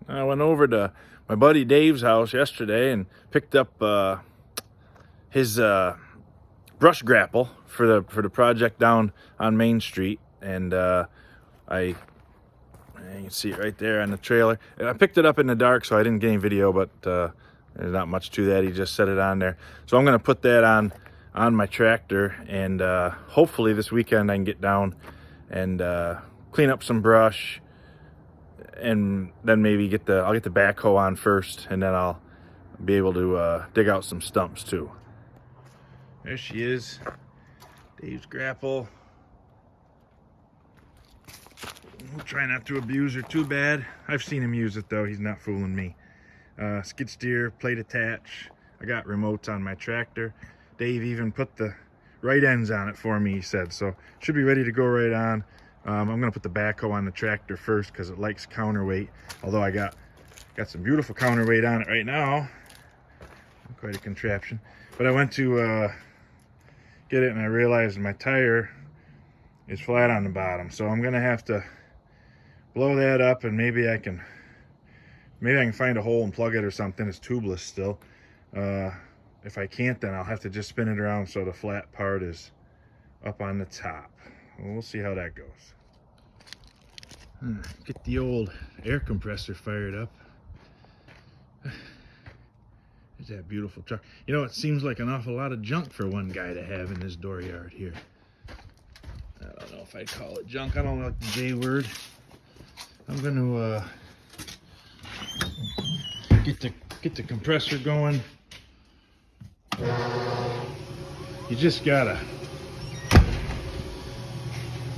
I went over to my buddy Dave's house yesterday and picked up his brush grapple for the project down on Main Street, and you can see it right there on the trailer. And I picked it up in the dark, so I didn't get any video, but there's not much to that. He just set it on there, so I'm gonna put that on my tractor, and hopefully this weekend I can get down and clean up some brush, and then maybe I'll get the backhoe on first, and then I'll be able to dig out some stumps too. There she is, Dave's grapple. We'll try not to abuse her too bad. I've seen him use it though, he's not fooling me. Skid steer, plate attach. I got remotes on my tractor. Dave even put the right ends on it for me, he said, so should be ready to go right on. I'm gonna put the backhoe on the tractor first because it likes counterweight, although I got some beautiful counterweight on it right now. Quite a contraption. But I went to get it and I realized my tire is flat on the bottom, so I'm gonna have to blow that up, and maybe I can find a hole and plug it or something. It's tubeless still. If I can't, then I'll have to just spin it around so the flat part is up on the top. We'll see how that goes. Get the old air compressor fired up. There's that beautiful truck. You know, it seems like an awful lot of junk for one guy to have in his dooryard here. I don't know if I'd call it junk. I don't like the J word. I'm gonna get the compressor going. You just gotta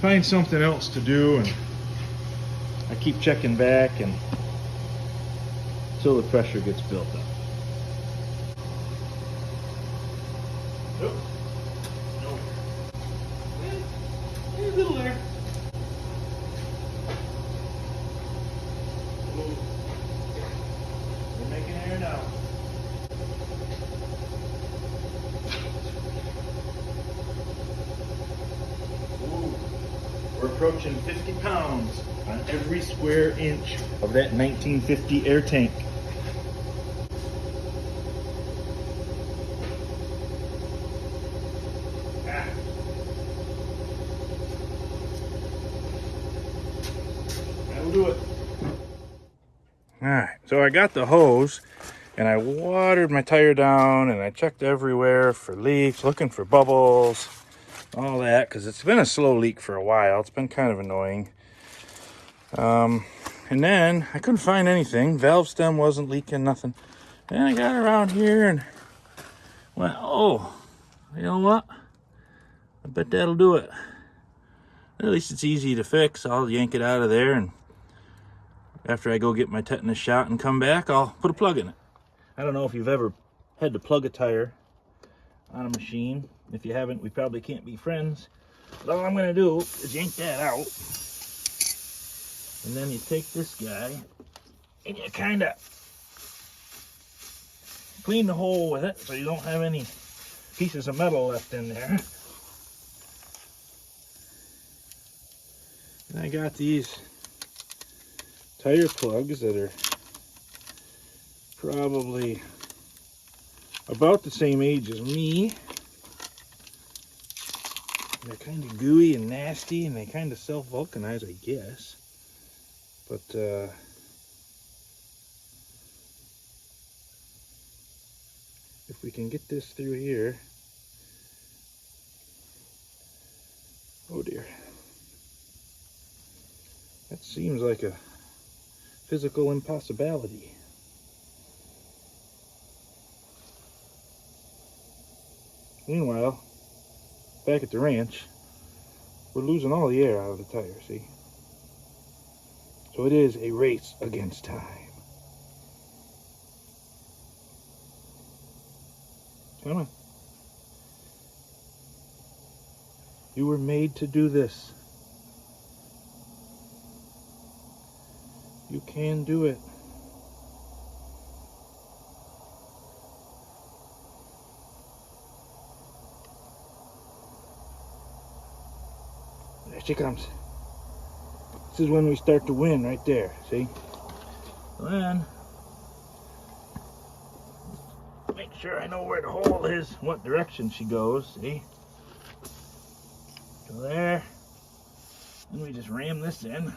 find something else to do, and I keep checking back and until the pressure gets built up. Nope. Nope. A little there. We're making air now. We're approaching 50 pounds on every square inch of that 1950 air tank. That'll do it. Alright, so I got the hose and I watered my tire down and I checked everywhere for leaks, looking for bubbles, all that, because it's been a slow leak for a while. It's been kind of annoying. And then I couldn't find anything. Valve stem wasn't leaking, nothing. Then I got around here and went, oh, you know what? I bet that'll do it. At least it's easy to fix. I'll yank it out of there, and after I go get my tetanus shot and come back, I'll put a plug in it. I don't know if you've ever had to plug a tire on a machine. If you haven't, we probably can't be friends. But all I'm gonna do is yank that out. And then you take this guy and you kind of clean the hole with it so you don't have any pieces of metal left in there. And I got these tire plugs that are probably about the same age as me. They're kind of gooey and nasty, and they kind of self-vulcanize, I guess. But if we can get this through here, oh dear, that seems like a physical impossibility. Meanwhile, back at the ranch, we're losing all the air out of the tire, see? So it is a race against time. Come on. You were made to do this. You can do it. There she comes. This is when we start to win right there, see? Then make sure I know where the hole is, what direction she goes. See? Go there. Then we just ram this in.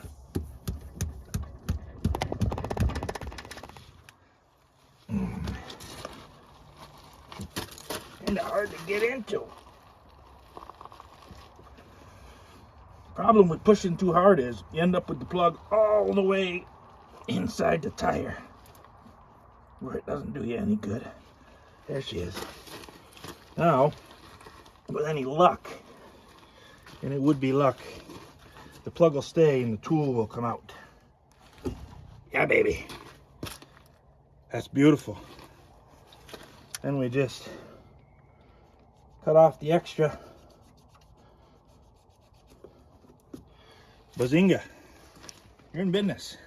Kinda hard to get into. Problem with pushing too hard is you end up with the plug all the way inside the tire, where it doesn't do you any good. There she is. Now, with any luck, and it would be luck, the plug will stay and the tool will come out. Yeah, baby. That's beautiful. Then we just cut off the extra. Bazinga. You're in business.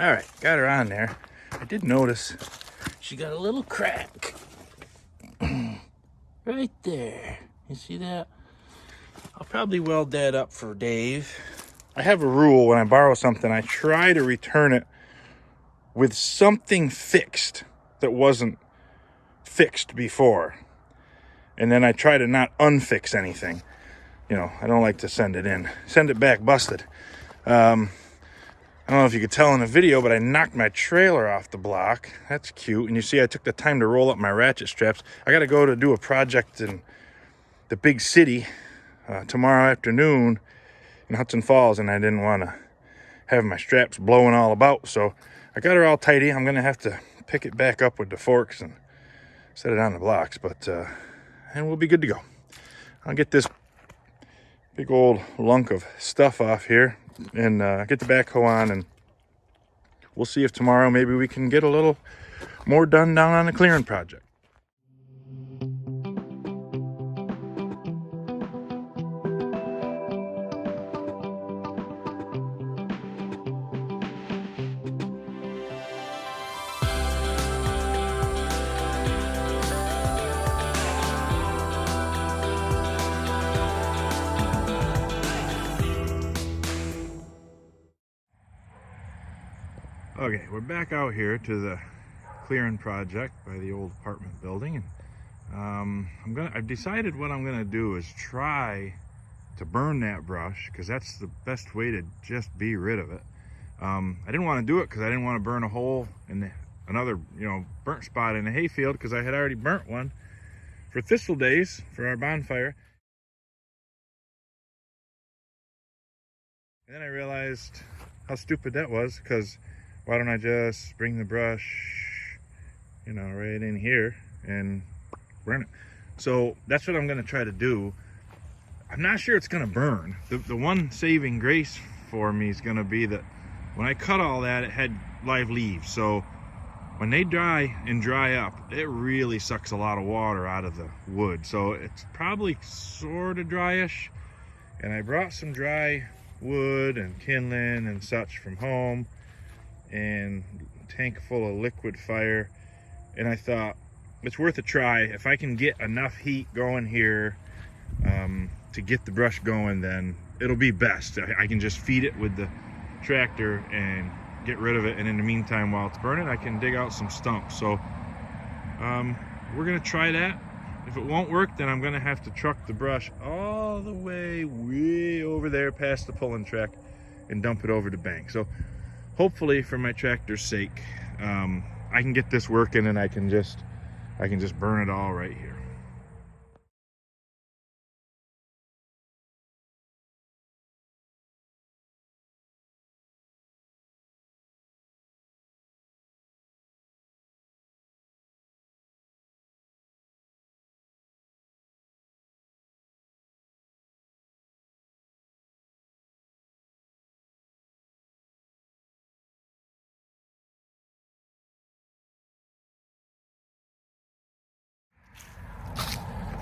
All right, got her on there. I did notice she got a little crack right there. You see that? I'll probably weld that up for Dave. I have a rule when I borrow something, I try to return it with something fixed that wasn't fixed before. And then I try to not unfix anything. You know, I don't like to send it back busted. I don't know if you could tell in the video, but I knocked my trailer off the block. That's cute. And you see I took the time to roll up my ratchet straps. I got to go to do a project in the big city tomorrow afternoon in Hudson Falls, and I didn't want to have my straps blowing all about. So I got her all tidy. I'm going to have to pick it back up with the forks and set it on the blocks, but and we'll be good to go. I'll get this big old lunk of stuff off here and get the backhoe on, and we'll see if tomorrow maybe we can get a little more done down on the clearing project. Okay, we're back out here to the clearing project by the old apartment building, and I've decided what I'm gonna do is try to burn that brush, because that's the best way to just be rid of it. I didn't want to do it because I didn't want to burn a hole in another burnt spot in the hayfield, because I had already burnt one for Thistle Days for our bonfire. And then I realized how stupid that was, because why don't I just bring the brush, right in here and burn it? So that's what I'm going to try to do. I'm not sure it's going to burn. The one saving grace for me is going to be that when I cut all that, it had live leaves. So when they dry up, it really sucks a lot of water out of the wood. So it's probably sort of dryish. And I brought some dry wood and kindling and such from home, and a tank full of liquid fire. And I thought it's worth a try. If I can get enough heat going here to get the brush going, then it'll be best. I can just feed it with the tractor and get rid of it, and in the meantime, while it's burning, I can dig out some stumps. So we're gonna try that. If it won't work, then I'm gonna have to truck the brush all the way over there past the pulling track and dump it over the bank. So hopefully, for my tractor's sake, I can get this working, and I can just burn it all right here.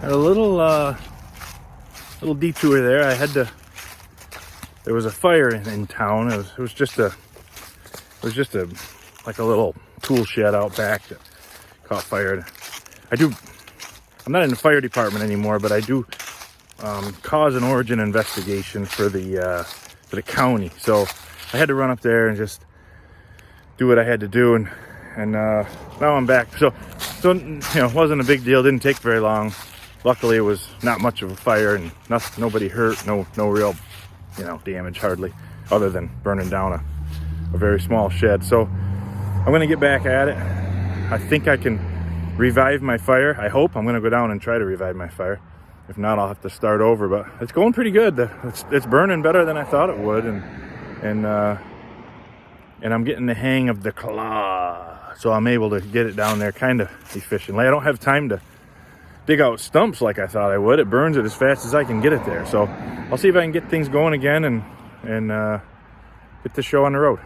Had a little detour there. There was a fire in town. It was just a like a little tool shed out back that caught fire. I'm not in the fire department anymore, but I do cause and origin investigation for the county. So I had to run up there and just do what I had to do, and now I'm back. So it wasn't a big deal. Didn't take very long. Luckily, it was not much of a fire, and nobody hurt. No real damage hardly, other than burning down a very small shed. So I'm gonna get back at it. I think I can revive my fire. I hope. I'm gonna go down and try to revive my fire. If not, I'll have to start over. But it's going pretty good. It's burning better than I thought it would, and I'm getting the hang of the claw, so I'm able to get it down there kind of efficiently. I don't have time to dig out stumps like I thought I would. It burns it as fast as I can get it there. So I'll see if I can get things going again and get the show on the road.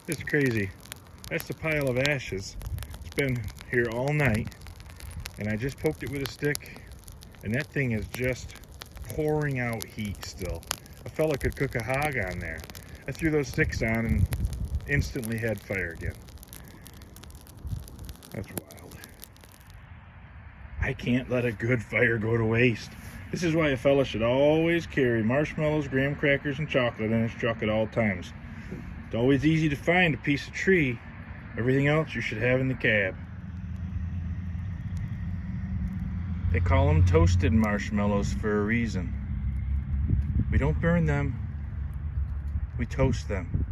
It's crazy. That's the pile of ashes. It's been here all night, and I just poked it with a stick, and that thing is just pouring out heat still. A fella could cook a hog on there. I threw those sticks on and instantly had fire again. That's wild. I can't let a good fire go to waste. This is why a fella should always carry marshmallows, graham crackers, and chocolate in his truck at all times. It's always easy to find a piece of tree. Everything else you should have in the cab. They call them toasted marshmallows for a reason. We don't burn them, we toast them.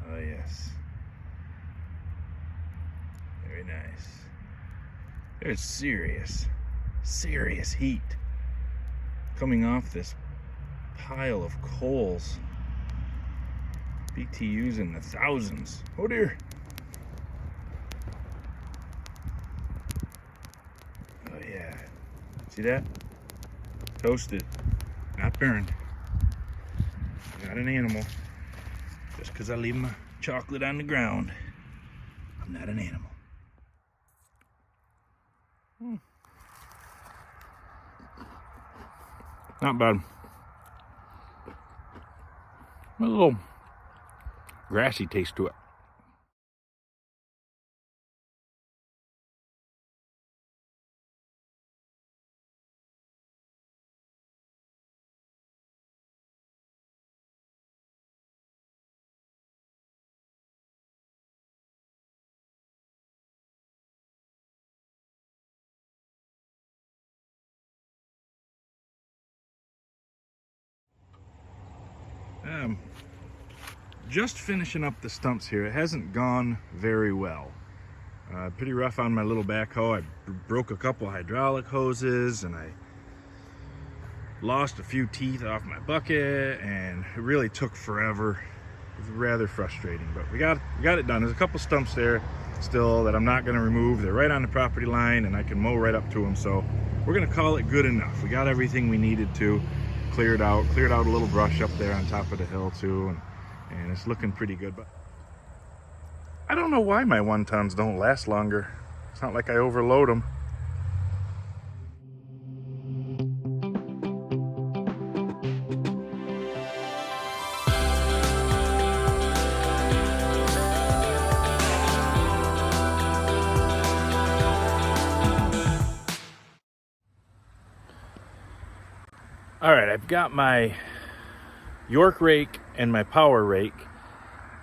Oh yes. Very nice. There's serious heat coming off this pile of coals. BTUs in the thousands. Oh dear. Oh yeah. See that? Toasted, not burned. Not an animal. Just because I leave my chocolate on the ground, I'm not an animal. Not bad. A little grassy taste to it. Just finishing up the stumps here. It hasn't gone very well. Pretty rough on my little backhoe. I broke a couple hydraulic hoses and I lost a few teeth off my bucket, and it really took forever. It was rather frustrating, but we got it done. There's a couple stumps there still that I'm not going to remove. They're right on the property line and I can mow right up to them, so we're going to call it good enough. We got everything we needed to. Cleared out a little brush up there on top of the hill too, and it's looking pretty good. But I don't know why my 1-tons don't last longer. It's not like I overload them. All right, I've got my York rake and my power rake.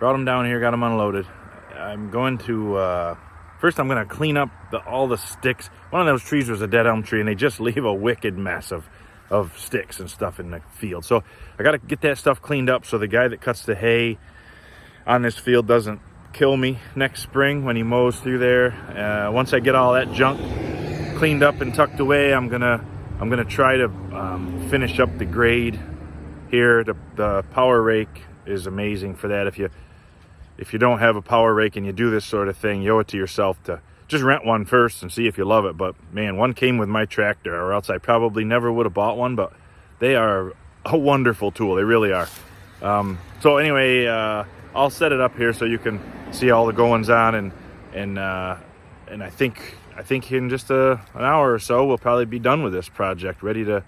Brought them down here, got them unloaded. I'm going to, first I'm going to clean up all the sticks. One of those trees was a dead elm tree, and they just leave a wicked mess of sticks and stuff in the field. So I got to get that stuff cleaned up so the guy that cuts the hay on this field doesn't kill me next spring when he mows through there. Once I get all that junk cleaned up and tucked away, I'm going to I'm gonna try to finish up the grade here. The power rake is amazing for that. If you don't have a power rake and you do this sort of thing, you owe it to yourself to just rent one first and see if you love it. But man, one came with my tractor, or else I probably never would have bought one. But they are a wonderful tool. They really are. So anyway, I'll set it up here so you can see all the goings on, and I think in just an hour or so we'll probably be done with this project, ready to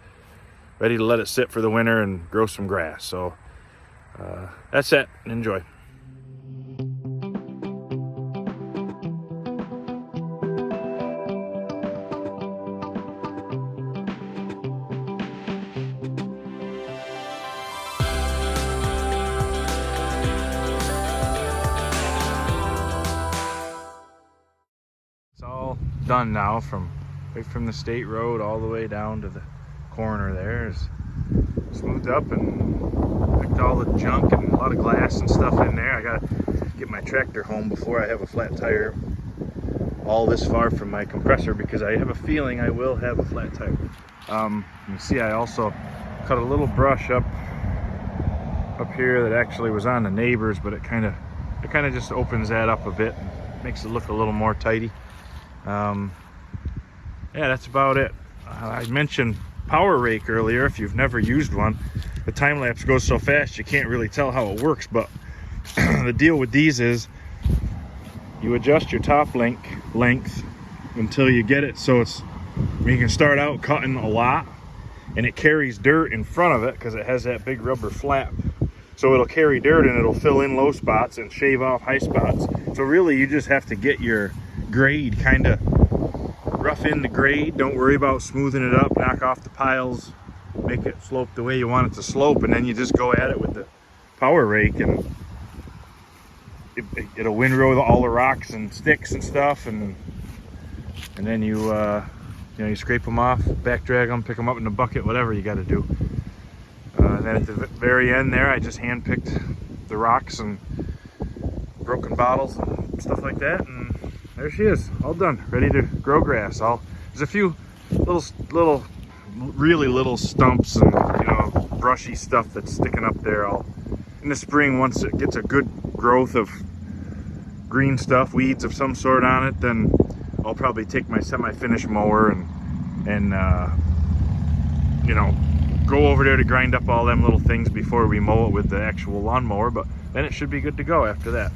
let it sit for the winter and grow some grass. So that's it. Enjoy. It's all done now, right from the state road all the way down to the corner there. Is smoothed up and picked all the junk and a lot of glass and stuff in there. I gotta get my tractor home before I have a flat tire all this far from my compressor, because I have a feeling I will have a flat tire. You see, I also cut a little brush up here that actually was on the neighbors, but it kind of just opens that up a bit and makes it look a little more tidy. Yeah, that's about it. I mentioned power rake earlier. If you've never used one, the time lapse goes so fast you can't really tell how it works, but the deal with these is you adjust your top length until you get it so you can start out cutting a lot, and it carries dirt in front of it because it has that big rubber flap. So it'll carry dirt and it'll fill in low spots and shave off high spots. So really you just have to get your grade kind of rough in the grade. Don't worry about smoothing it up, knock off the piles, make it slope the way you want it to slope, and then you just go at it with the power rake, and it'll windrow all the rocks and sticks and stuff, and then you scrape them off, back drag them, pick them up in the bucket, whatever you got to do. And then at the very end there, I just hand picked the rocks and broken bottles and stuff like that, and there she is, all done, ready to grow grass. There's a few little really little stumps and brushy stuff that's sticking up there. In the spring, once it gets a good growth of green stuff, weeds of some sort on it, then I'll probably take my semi-finished mower and go over there to grind up all them little things before we mow it with the actual lawnmower. But then it should be good to go after that.